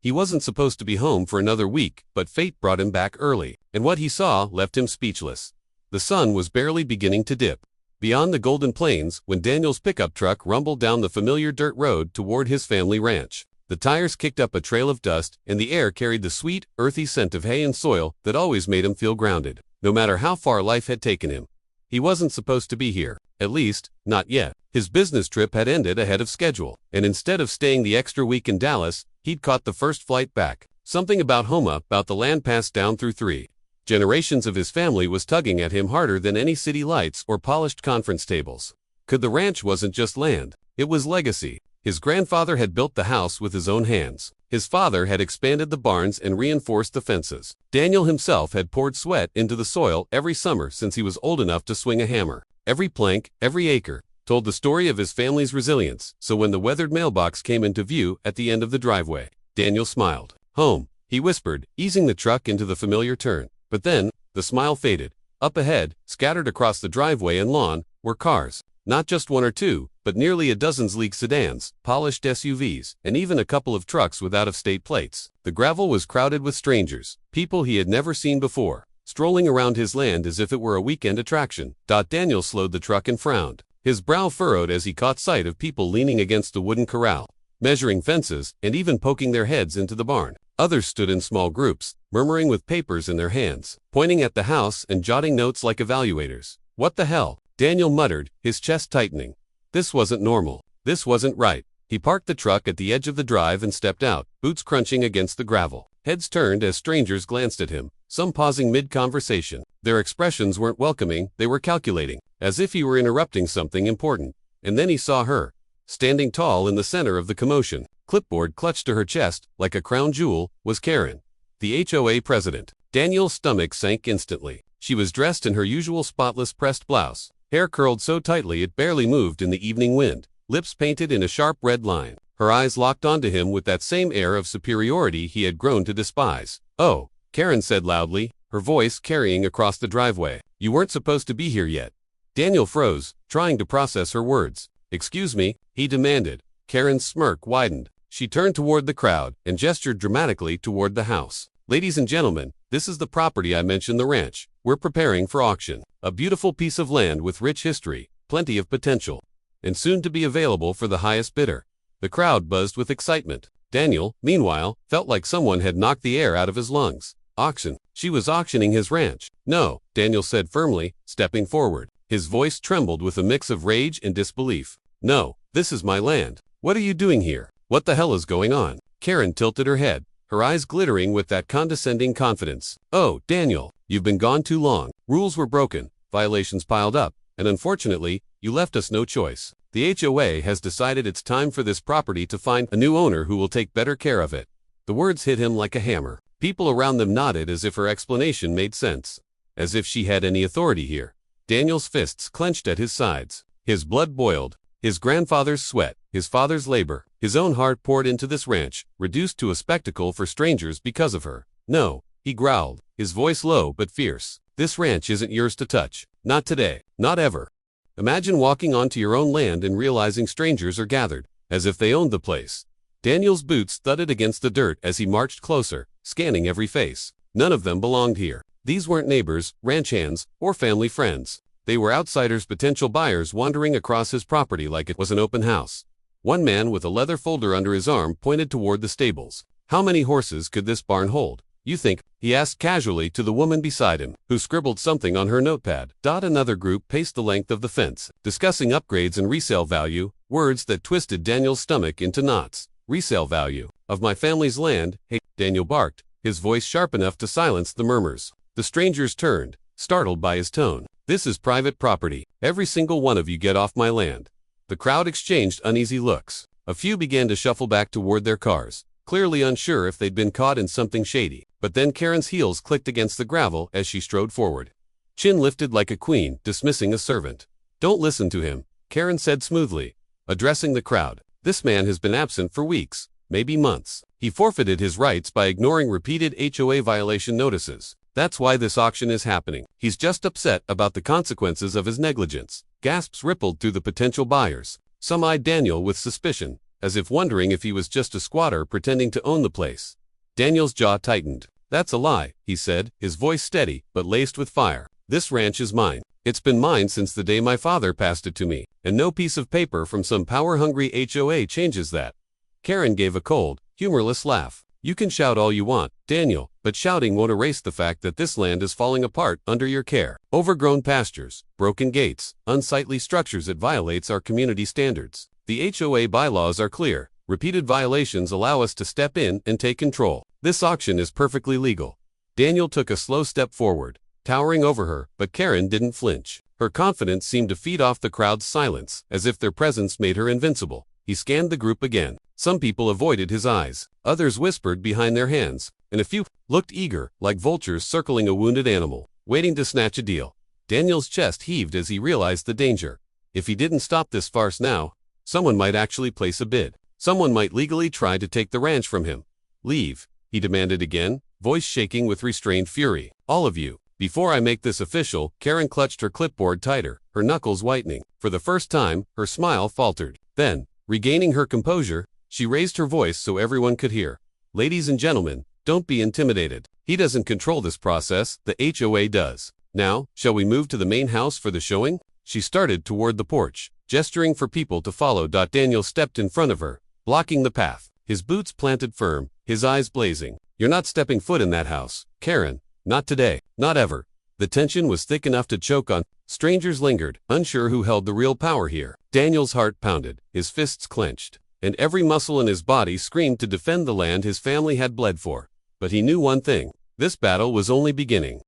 He wasn't supposed to be home for another week, but fate brought him back early, and what he saw left him speechless. The sun was barely beginning to dip beyond the Golden Plains when Daniel's pickup truck rumbled down the familiar dirt road toward his family ranch. The tires kicked up a trail of dust, and the air carried the sweet, earthy scent of hay and soil that always made him feel grounded, no matter how far life had taken him. He wasn't supposed to be here, at least, not yet. His business trip had ended ahead of schedule, and instead of staying the extra week in Dallas, he'd caught the first flight back. Something about home, about the land passed down through 3 generations of his family, was tugging at him harder than any city lights or polished conference tables. The ranch wasn't just land, it was legacy. His grandfather had built the house with his own hands. His father had expanded the barns and reinforced the fences. Daniel himself had poured sweat into the soil every summer since he was old enough to swing a hammer. Every plank, every acre, told the story of his family's resilience. So when the weathered mailbox came into view at the end of the driveway, Daniel smiled. "Home," he whispered, easing the truck into the familiar turn. But then, the smile faded. Up ahead, scattered across the driveway and lawn, were cars. Not just 1 or 2, but nearly a dozen sleek sedans, polished SUVs, and even a couple of trucks with out-of-state plates. The gravel was crowded with strangers, people he had never seen before, strolling around his land as if it were a weekend attraction. Daniel slowed the truck and frowned. His brow furrowed as he caught sight of people leaning against the wooden corral, measuring fences, and even poking their heads into the barn. Others stood in small groups, murmuring with papers in their hands, pointing at the house and jotting notes like evaluators. "What the hell?" Daniel muttered, his chest tightening. This wasn't normal. This wasn't right. He parked the truck at the edge of the drive and stepped out, boots crunching against the gravel. Heads turned as strangers glanced at him, some pausing mid-conversation. Their expressions weren't welcoming, they were calculating, as if he were interrupting something important. And then he saw her, standing tall in the center of the commotion, clipboard clutched to her chest like a crown jewel, was Karen, the HOA president. Daniel's stomach sank instantly. She was dressed in her usual spotless pressed blouse, hair curled so tightly it barely moved in the evening wind, lips painted in a sharp red line. Her eyes locked onto him with that same air of superiority he had grown to despise. "Oh," Karen said loudly, her voice carrying across the driveway. "You weren't supposed to be here yet." Daniel froze, trying to process her words. "Excuse me," he demanded. Karen's smirk widened. She turned toward the crowd and gestured dramatically toward the house. "Ladies and gentlemen, this is the property I mentioned, the ranch. We're preparing for auction. A beautiful piece of land with rich history, plenty of potential, and soon to be available for the highest bidder." The crowd buzzed with excitement. Daniel, meanwhile, felt like someone had knocked the air out of his lungs. Auction. She was auctioning his ranch. "No," Daniel said firmly, stepping forward. His voice trembled with a mix of rage and disbelief. "No, this is my land. What are you doing here? What the hell is going on?" Karen tilted her head, her eyes glittering with that condescending confidence. "Oh, Daniel, you've been gone too long. Rules were broken, violations piled up, and unfortunately, you left us no choice. The HOA has decided it's time for this property to find a new owner who will take better care of it." The words hit him like a hammer. People around them nodded as if her explanation made sense. As if she had any authority here. Daniel's fists clenched at his sides. His blood boiled. His grandfather's sweat, his father's labor, his own heart poured into this ranch, reduced to a spectacle for strangers because of her. "No," he growled, his voice low but fierce. "This ranch isn't yours to touch. Not today. Not ever." Imagine walking onto your own land and realizing strangers are gathered, as if they owned the place. Daniel's boots thudded against the dirt as he marched closer, scanning every face. None of them belonged here. These weren't neighbors, ranch hands, or family friends. They were outsiders, potential buyers wandering across his property like it was an open house. One man with a leather folder under his arm pointed toward the stables. "How many horses could this barn hold, you think?" he asked casually to the woman beside him, who scribbled something on her notepad. Another group paced the length of the fence, discussing upgrades and resale value, words that twisted Daniel's stomach into knots. "Resale value of my family's land, hey," Daniel barked, his voice sharp enough to silence the murmurs. The strangers turned, startled by his tone. "This is private property. Every single one of you get off my land." The crowd exchanged uneasy looks. A few began to shuffle back toward their cars, clearly unsure if they'd been caught in something shady. But then Karen's heels clicked against the gravel as she strode forward. Chin lifted like a queen, dismissing a servant. "Don't listen to him," Karen said smoothly, addressing the crowd. "This man has been absent for weeks, maybe months. He forfeited his rights by ignoring repeated HOA violation notices. That's why this auction is happening. He's just upset about the consequences of his negligence." Gasps rippled through the potential buyers. Some eyed Daniel with suspicion, as if wondering if he was just a squatter pretending to own the place. Daniel's jaw tightened. "That's a lie," he said, his voice steady but laced with fire. "This ranch is mine. It's been mine since the day my father passed it to me, and no piece of paper from some power-hungry HOA changes that." Karen gave a cold, humorless laugh. "You can shout all you want, Daniel, but shouting won't erase the fact that this land is falling apart under your care. Overgrown pastures, broken gates, unsightly structures that violates our community standards. The HOA bylaws are clear. Repeated violations allow us to step in and take control. This auction is perfectly legal." Daniel took a slow step forward, towering over her, but Karen didn't flinch. Her confidence seemed to feed off the crowd's silence, as if their presence made her invincible. He scanned the group again. Some people avoided his eyes, others whispered behind their hands, and a few looked eager, like vultures circling a wounded animal, waiting to snatch a deal. Daniel's chest heaved as he realized the danger. If he didn't stop this farce now, someone might actually place a bid. Someone might legally try to take the ranch from him. "Leave," he demanded again, voice shaking with restrained fury. "All of you." Before I make this official, Karen clutched her clipboard tighter, her knuckles whitening. For the first time, her smile faltered. Then, regaining her composure, she raised her voice so everyone could hear. "Ladies and gentlemen, don't be intimidated. He doesn't control this process, the HOA does. Now, shall we move to the main house for the showing?" She started toward the porch, gesturing for people to follow. Daniel stepped in front of her, blocking the path, his boots planted firm, his eyes blazing. "You're not stepping foot in that house, Karen. Not today, not ever." The tension was thick enough to choke on. Strangers lingered, unsure who held the real power here. Daniel's heart pounded, his fists clenched, and every muscle in his body screamed to defend the land his family had bled for. But he knew one thing: this battle was only beginning.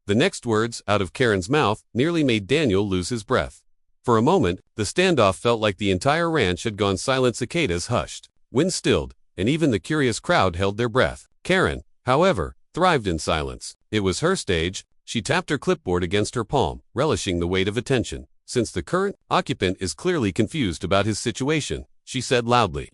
The next words out of Karen's mouth nearly made Daniel lose his breath. For a moment, the standoff felt like the entire ranch had gone silent. Cicadas hushed, wind stilled, and even the curious crowd held their breath. Karen, however, thrived in silence. It was her stage. She tapped her clipboard against her palm, relishing the weight of attention. "Since the current occupant is clearly confused about his situation," she said loudly,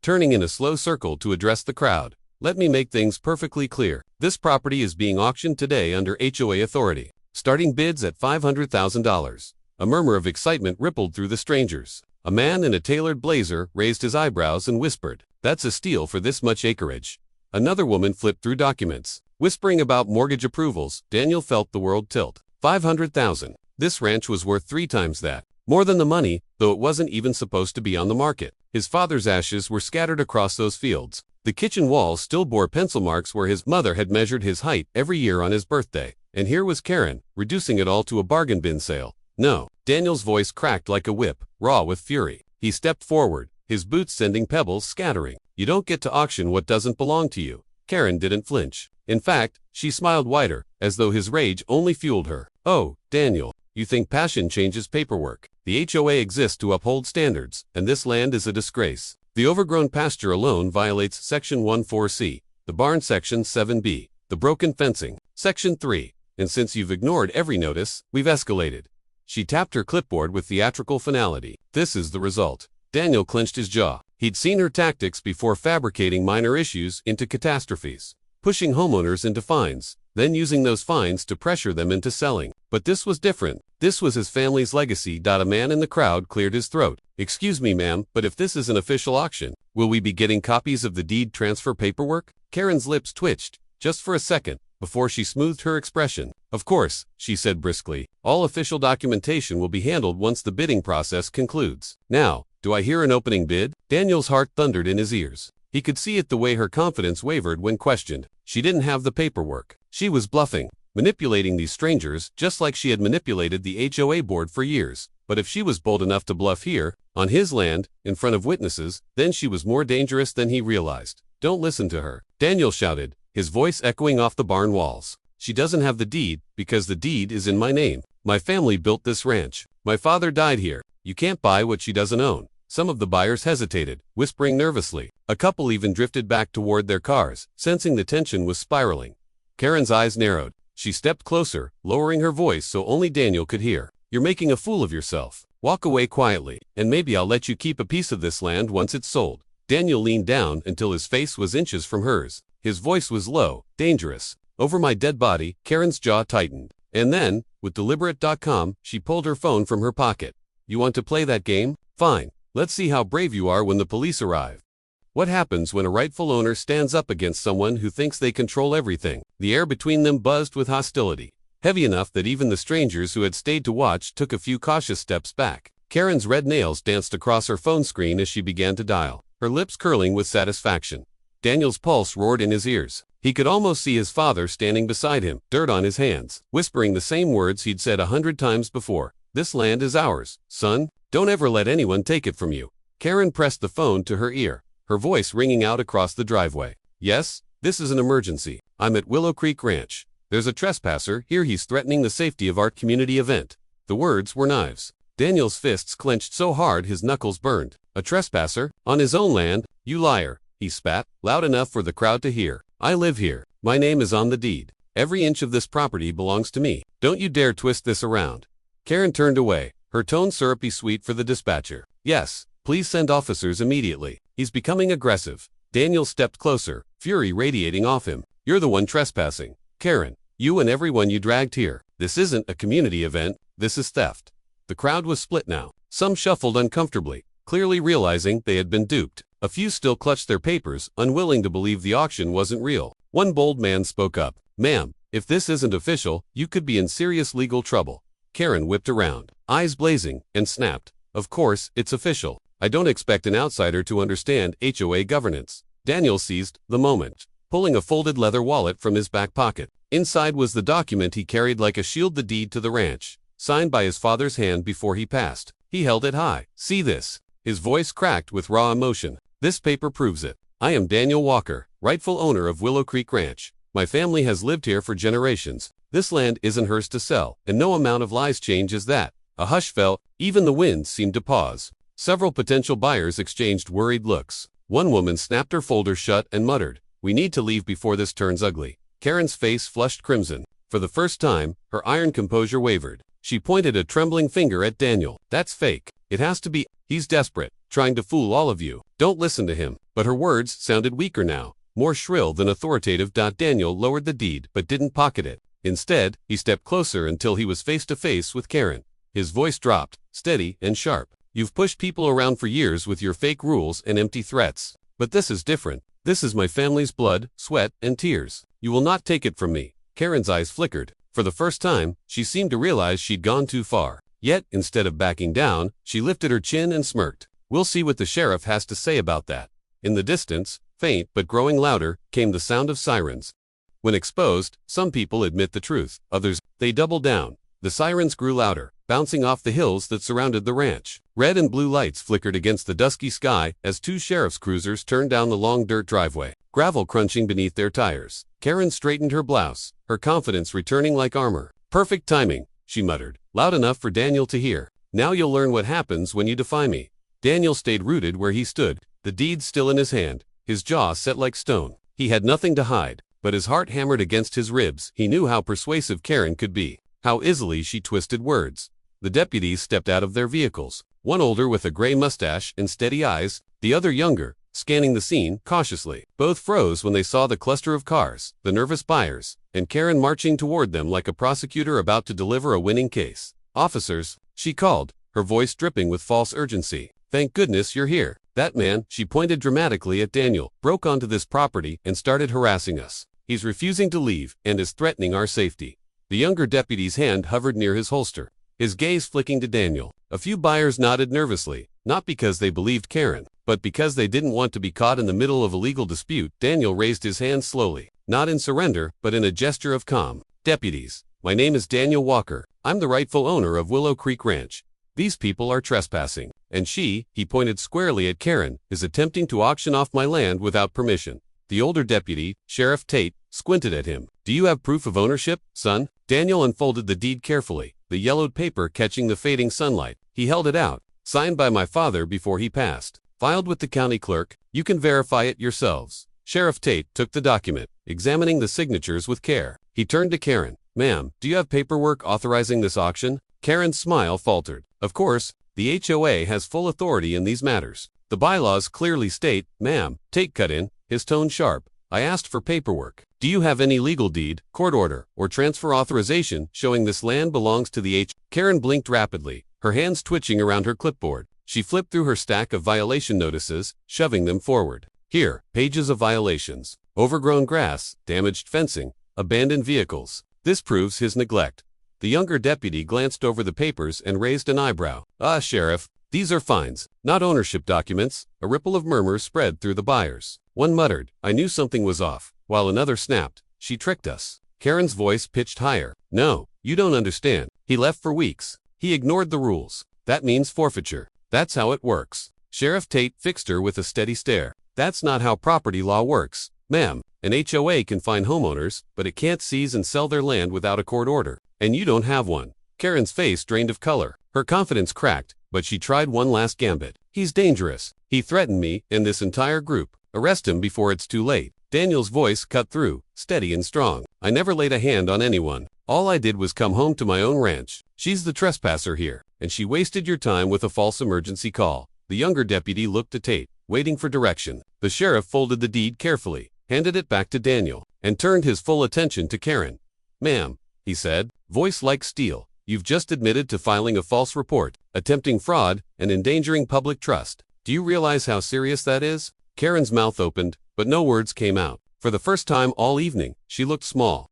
turning in a slow circle to address the crowd, "let me make things perfectly clear. This property is being auctioned today under HOA authority. Starting bids at $500,000. A murmur of excitement rippled through the strangers. A man in a tailored blazer raised his eyebrows and whispered, "That's a steal for this much acreage." Another woman flipped through documents, whispering about mortgage approvals. Daniel felt the world tilt. 500,000. This ranch was worth 3 times that. More than the money, though it wasn't even supposed to be on the market. His father's ashes were scattered across those fields. The kitchen walls still bore pencil marks where his mother had measured his height every year on his birthday. And here was Karen, reducing it all to a bargain bin sale. "No." Daniel's voice cracked like a whip, raw with fury. He stepped forward, his boots sending pebbles scattering. "You don't get to auction what doesn't belong to you." Karen didn't flinch. In fact, she smiled wider, as though his rage only fueled her. "Oh, Daniel, you think passion changes paperwork? The HOA exists to uphold standards, and this land is a disgrace. The overgrown pasture alone violates Section 14C, the barn Section 7B, the broken fencing, Section 3, and since you've ignored every notice, we've escalated." She tapped her clipboard with theatrical finality. "This is the result." Daniel clenched his jaw. He'd seen her tactics before, fabricating minor issues into catastrophes, pushing homeowners into fines, then using those fines to pressure them into selling. But this was different. This was his family's legacy. A man in the crowd cleared his throat. "Excuse me, ma'am, but if this is an official auction, will we be getting copies of the deed transfer paperwork?" Karen's lips twitched, just for a second, before she smoothed her expression. "Of course," she said briskly. "All official documentation will be handled once the bidding process concludes. Now, do I hear an opening bid?" Daniel's heart thundered in his ears. He could see it the way her confidence wavered when questioned. She didn't have the paperwork. She was bluffing, manipulating these strangers just like she had manipulated the HOA board for years. But if she was bold enough to bluff here, on his land, in front of witnesses, then she was more dangerous than he realized. "Don't listen to her," Daniel shouted, his voice echoing off the barn walls. "She doesn't have the deed, because the deed is in my name. My family built this ranch. My father died here. You can't buy what she doesn't own." Some of the buyers hesitated, whispering nervously. A couple even drifted back toward their cars, sensing the tension was spiraling. Karen's eyes narrowed. She stepped closer, lowering her voice so only Daniel could hear. "You're making a fool of yourself. Walk away quietly, and maybe I'll let you keep a piece of this land once it's sold." Daniel leaned down until his face was inches from hers. His voice was low, dangerous. "Over my dead body." Karen's jaw tightened. And then, with deliberate calm, she pulled her phone from her pocket. "You want to play that game? Fine. Let's see how brave you are when the police arrive. What happens when a rightful owner stands up against someone who thinks they control everything? The air between them buzzed with hostility, heavy enough that even the strangers who had stayed to watch took a few cautious steps back. Karen's red nails danced across her phone screen as she began to dial, her lips curling with satisfaction. Daniel's pulse roared in his ears. He could almost see his father standing beside him, dirt on his hands, whispering the same words he'd said 100 times before. "This land is ours, son. Don't ever let anyone take it from you." Karen pressed the phone to her ear, her voice ringing out across the driveway. "Yes, this is an emergency. I'm at Willow Creek Ranch. There's a trespasser here. He's threatening the safety of our community event." The words were knives. Daniel's fists clenched so hard his knuckles burned. "A trespasser? On his own land? You liar," he spat, loud enough for the crowd to hear. "I live here. My name is on the deed. Every inch of this property belongs to me. Don't you dare twist this around." Karen turned away, her tone syrupy sweet for the dispatcher. "Yes, please send officers immediately. He's becoming aggressive." Daniel stepped closer, fury radiating off him. "You're the one trespassing. Karen, you and everyone you dragged here. This isn't a community event. This is theft." The crowd was split now. Some shuffled uncomfortably, clearly realizing they had been duped. A few still clutched their papers, unwilling to believe the auction wasn't real. One bold man spoke up. "Ma'am, if this isn't official, you could be in serious legal trouble." Karen whipped around, eyes blazing, and snapped. "Of course, it's official. I don't expect an outsider to understand HOA governance." Daniel seized the moment, pulling a folded leather wallet from his back pocket. Inside was the document he carried like a shield, the deed to the ranch, signed by his father's hand before he passed. He held it high. "See this?" His voice cracked with raw emotion. "This paper proves it. I am Daniel Walker, rightful owner of Willow Creek Ranch. My family has lived here for generations. This land isn't hers to sell, and no amount of lies changes that." A hush fell. Even the wind seemed to pause. Several potential buyers exchanged worried looks. One woman snapped her folder shut and muttered, "We need to leave before this turns ugly." Karen's face flushed crimson. For the first time, her iron composure wavered. She pointed a trembling finger at Daniel. "That's fake. It has to be. He's desperate, trying to fool all of you. Don't listen to him." But her words sounded weaker now, more shrill than authoritative. Daniel lowered the deed but didn't pocket it. Instead, he stepped closer until he was face to face with Karen. His voice dropped, steady and sharp. "You've pushed people around for years with your fake rules and empty threats. But this is different. This is my family's blood, sweat, and tears. You will not take it from me." Karen's eyes flickered. For the first time, she seemed to realize she'd gone too far. Yet, instead of backing down, she lifted her chin and smirked. "We'll see what the sheriff has to say about that." In the distance, faint but growing louder, came the sound of sirens. When exposed, some people admit the truth. Others, they double down. The sirens grew louder, bouncing off the hills that surrounded the ranch. Red and blue lights flickered against the dusky sky as two sheriff's cruisers turned down the long dirt driveway, gravel crunching beneath their tires. Karen straightened her blouse, her confidence returning like armor. "Perfect timing," she muttered, loud enough for Daniel to hear. "Now you'll learn what happens when you defy me." Daniel stayed rooted where he stood, the deed still in his hand, his jaw set like stone. He had nothing to hide, but his heart hammered against his ribs. He knew how persuasive Karen could be, how easily she twisted words. The deputies stepped out of their vehicles, one older with a gray mustache and steady eyes, the other younger, scanning the scene cautiously. Both froze when they saw the cluster of cars, the nervous buyers, and Karen marching toward them like a prosecutor about to deliver a winning case. "Officers," she called, her voice dripping with false urgency. "Thank goodness you're here. That man," she pointed dramatically at Daniel, "broke onto this property and started harassing us. He's refusing to leave and is threatening our safety." The younger deputy's hand hovered near his holster, his gaze flicking to Daniel. A few buyers nodded nervously, not because they believed Karen, but because they didn't want to be caught in the middle of a legal dispute. Daniel raised his hand slowly, not in surrender, but in a gesture of calm. "Deputies, my name is Daniel Walker. I'm the rightful owner of Willow Creek Ranch. These people are trespassing, and she," he pointed squarely at Karen, "is attempting to auction off my land without permission." The older deputy, Sheriff Tate, squinted at him. "Do you have proof of ownership, son?" Daniel unfolded the deed carefully, the yellowed paper catching the fading sunlight. He held it out. "Signed by my father before he passed. Filed with the county clerk. You can verify it yourselves." Sheriff Tate took the document, examining the signatures with care. He turned to Karen. "Ma'am, do you have paperwork authorizing this auction?" Karen's smile faltered. "Of course, the HOA has full authority in these matters. The bylaws clearly state." "Ma'am," Tate cut in, his tone sharp, "I asked for paperwork. Do you have any legal deed, court order, or transfer authorization showing this land belongs to the H?" Karen blinked rapidly, her hands twitching around her clipboard. She flipped through her stack of violation notices, shoving them forward. Here, pages of violations. Overgrown grass, damaged fencing, abandoned vehicles. This proves his neglect. The younger deputy glanced over the papers and raised an eyebrow. "Ah, Sheriff, these are fines, not ownership documents." A ripple of murmurs spread through the buyers. One muttered, "I knew something was off," while another snapped, "She tricked us." Karen's voice pitched higher. "No, you don't understand. He left for weeks. He ignored the rules. That means forfeiture. That's how it works." Sheriff Tate fixed her with a steady stare. "That's not how property law works, ma'am. An HOA can fine homeowners, but it can't seize and sell their land without a court order. And you don't have one." Karen's face drained of color. Her confidence cracked, but she tried one last gambit. "He's dangerous. He threatened me and this entire group. Arrest him before it's too late." Daniel's voice cut through, steady and strong. "I never laid a hand on anyone. All I did was come home to my own ranch. She's the trespasser here, and she wasted your time with a false emergency call." The younger deputy looked at Tate, waiting for direction. The sheriff folded the deed carefully, handed it back to Daniel, and turned his full attention to Karen. "Ma'am," he said, voice like steel, "you've just admitted to filing a false report, attempting fraud, and endangering public trust. Do you realize how serious that is?" Karen's mouth opened, but no words came out. For the first time all evening, she looked small.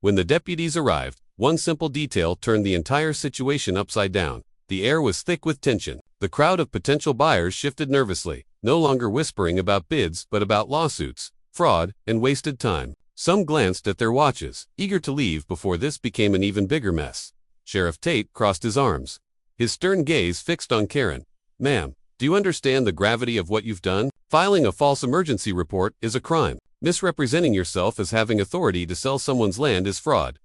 When the deputies arrived, one simple detail turned the entire situation upside down. The air was thick with tension. The crowd of potential buyers shifted nervously, no longer whispering about bids but about lawsuits, fraud, and wasted time. Some glanced at their watches, eager to leave before this became an even bigger mess. Sheriff Tate crossed his arms, his stern gaze fixed on Karen. "Ma'am, do you understand the gravity of what you've done? Filing a false emergency report is a crime. Misrepresenting yourself as having authority to sell someone's land is fraud."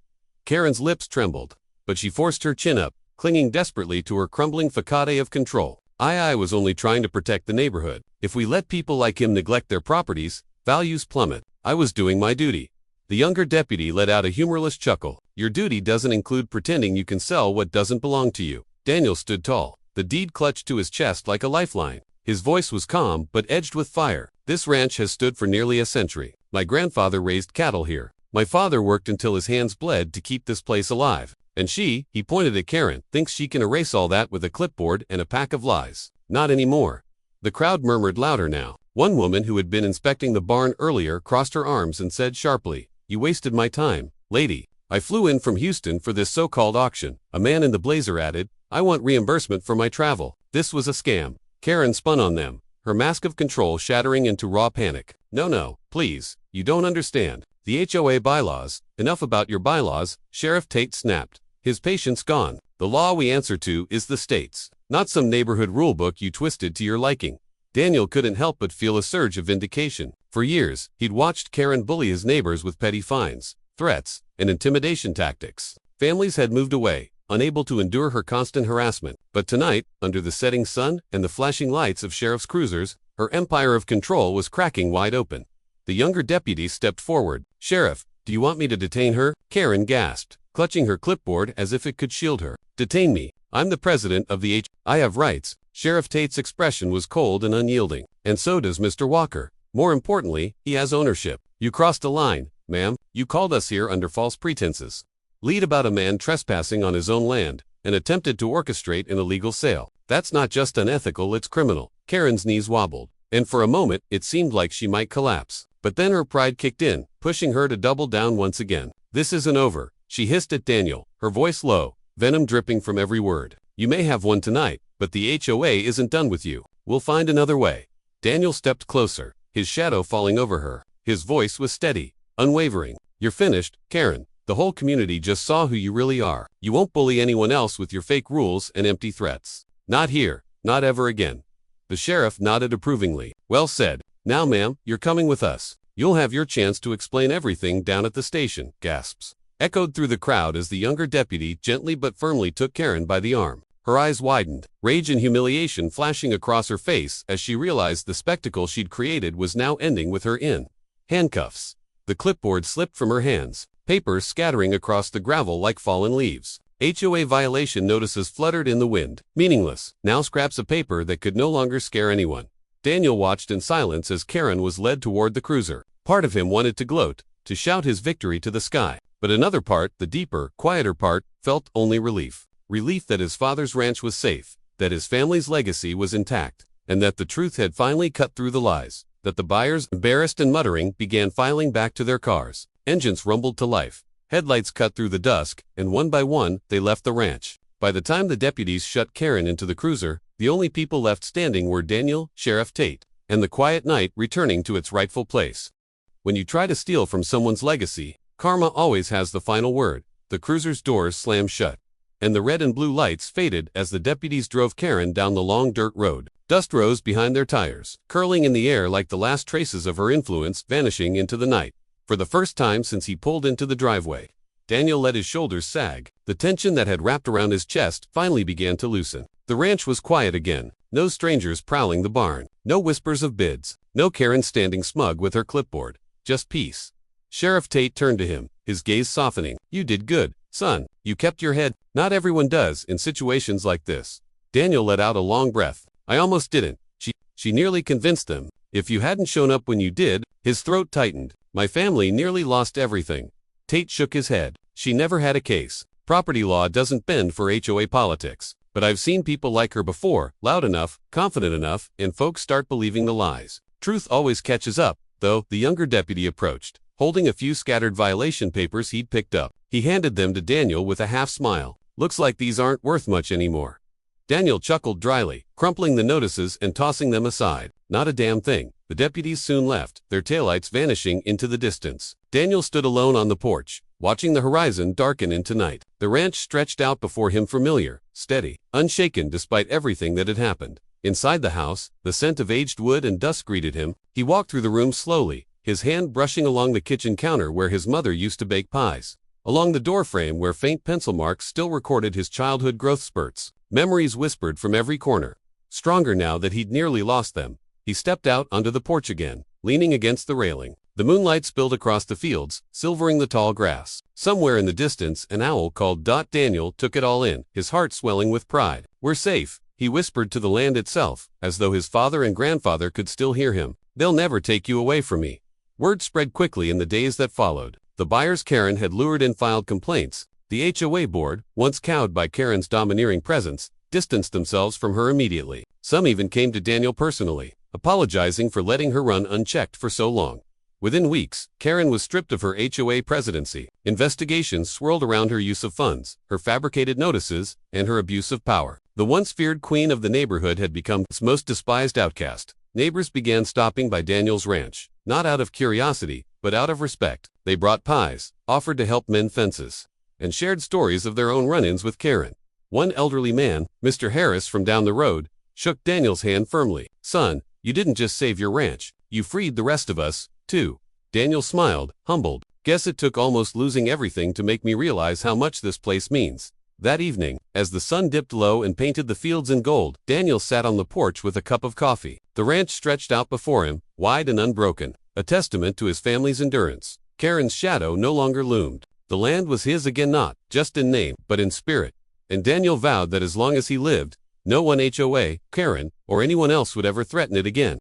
Karen's lips trembled, but she forced her chin up, clinging desperately to her crumbling facade of control. I was only trying to protect the neighborhood. If we let people like him neglect their properties, values plummet. I was doing my duty." The younger deputy let out a humorless chuckle. "Your duty doesn't include pretending you can sell what doesn't belong to you." Daniel stood tall, the deed clutched to his chest like a lifeline. His voice was calm but edged with fire. "This ranch has stood for nearly a century. My grandfather raised cattle here. My father worked until his hands bled to keep this place alive. And she," he pointed at Karen, "thinks she can erase all that with a clipboard and a pack of lies. Not anymore." The crowd murmured louder now. One woman who had been inspecting the barn earlier crossed her arms and said sharply, "You wasted my time, lady. I flew in from Houston for this so-called auction." A man in the blazer added, "I want reimbursement for my travel. This was a scam." Karen spun on them, her mask of control shattering into raw panic. No, please, you don't understand. The HOA bylaws." "Enough about your bylaws," Sheriff Tate snapped, his patience gone. "The law we answer to is the state's, not some neighborhood rulebook you twisted to your liking." Daniel couldn't help but feel a surge of vindication. For years, he'd watched Karen bully his neighbors with petty fines, threats, and intimidation tactics. Families had moved away, unable to endure her constant harassment. But tonight, under the setting sun and the flashing lights of sheriff's cruisers, her empire of control was cracking wide open. The younger deputy stepped forward. "Sheriff, do you want me to detain her?" Karen gasped, clutching her clipboard as if it could shield her. "Detain me? I'm the president of the I have rights." Sheriff Tate's expression was cold and unyielding. "And so does Mr. Walker. More importantly, he has ownership. You crossed a line, ma'am. You called us here under false pretenses. Lied about a man trespassing on his own land, and attempted to orchestrate an illegal sale. That's not just unethical, it's criminal." Karen's knees wobbled, and for a moment it seemed like she might collapse. But then her pride kicked in, pushing her to double down once again. "This isn't over," she hissed at Daniel, her voice low, venom dripping from every word. "You may have one tonight, but the HOA isn't done with you. We'll find another way." Daniel stepped closer, his shadow falling over her. His voice was steady, unwavering. "You're finished, Karen. The whole community just saw who you really are. You won't bully anyone else with your fake rules and empty threats. Not here, not ever again." The sheriff nodded approvingly. "Well said. Now, ma'am, you're coming with us. You'll have your chance to explain everything down at the station." Gasps echoed through the crowd as the younger deputy gently but firmly took Karen by the arm. Her eyes widened, rage and humiliation flashing across her face as she realized the spectacle she'd created was now ending with her in handcuffs. The clipboard slipped from her hands, papers scattering across the gravel like fallen leaves. HOA violation notices fluttered in the wind, meaningless, now scraps of paper that could no longer scare anyone. Daniel watched in silence as Karen was led toward the cruiser. Part of him wanted to gloat, to shout his victory to the sky. But another part, the deeper, quieter part, felt only relief. Relief that his father's ranch was safe, that his family's legacy was intact, and that the truth had finally cut through the lies. That the buyers, embarrassed and muttering, began filing back to their cars. Engines rumbled to life. Headlights cut through the dusk, and one by one, they left the ranch. By the time the deputies shut Karen into the cruiser, the only people left standing were Daniel, Sheriff Tate, and the quiet night returning to its rightful place. When you try to steal from someone's legacy, karma always has the final word. The cruiser's doors slammed shut, and the red and blue lights faded as the deputies drove Karen down the long dirt road. Dust rose behind their tires, curling in the air like the last traces of her influence vanishing into the night. For the first time since he pulled into the driveway, Daniel let his shoulders sag. The tension that had wrapped around his chest finally began to loosen. The ranch was quiet again. No strangers prowling the barn. No whispers of bids. No Karen standing smug with her clipboard. Just peace. Sheriff Tate turned to him, his gaze softening. "You did good, son. You kept your head." "Not everyone does in situations like this." Daniel let out a long breath. "I almost didn't." She nearly convinced them. "If you hadn't shown up when you did," his throat tightened. "My family nearly lost everything." Tate shook his head. "She never had a case. Property law doesn't bend for HOA politics. But I've seen people like her before, loud enough, confident enough, and folks start believing the lies. Truth always catches up, though." The younger deputy approached, holding a few scattered violation papers he'd picked up. He handed them to Daniel with a half smile. "Looks like these aren't worth much anymore." Daniel chuckled dryly, crumpling the notices and tossing them aside. "Not a damn thing." The deputies soon left, their taillights vanishing into the distance. Daniel stood alone on the porch, watching the horizon darken into night. The ranch stretched out before him, familiar, steady, unshaken despite everything that had happened. Inside the house, the scent of aged wood and dust greeted him. He walked through the room slowly, his hand brushing along the kitchen counter where his mother used to bake pies, along the doorframe where faint pencil marks still recorded his childhood growth spurts. Memories whispered from every corner, stronger now that he'd nearly lost them. He stepped out onto the porch again, leaning against the railing. The moonlight spilled across the fields, silvering the tall grass. Somewhere in the distance, an owl called. Daniel took it all in, his heart swelling with pride. "We're safe," he whispered to the land itself, as though his father and grandfather could still hear him. "They'll never take you away from me." Word spread quickly in the days that followed. The buyers Karen had lured in filed complaints. The HOA board, once cowed by Karen's domineering presence, distanced themselves from her immediately. Some even came to Daniel personally, apologizing for letting her run unchecked for so long. Within weeks, Karen was stripped of her HOA presidency. Investigations swirled around her use of funds, her fabricated notices, and her abuse of power. The once feared queen of the neighborhood had become its most despised outcast. Neighbors began stopping by Daniel's ranch, not out of curiosity, but out of respect. They brought pies, offered to help mend fences, and shared stories of their own run-ins with Karen. One elderly man, Mr. Harris from down the road, shook Daniel's hand firmly. "Son, you didn't just save your ranch, you freed the rest of us, too." Daniel smiled, humbled. "Guess it took almost losing everything to make me realize how much this place means." That evening, as the sun dipped low and painted the fields in gold, Daniel sat on the porch with a cup of coffee. The ranch stretched out before him, wide and unbroken, a testament to his family's endurance. Karen's shadow no longer loomed. The land was his again, not just in name, but in spirit. And Daniel vowed that as long as he lived, no one HOA, Karen, or anyone else would ever threaten it again.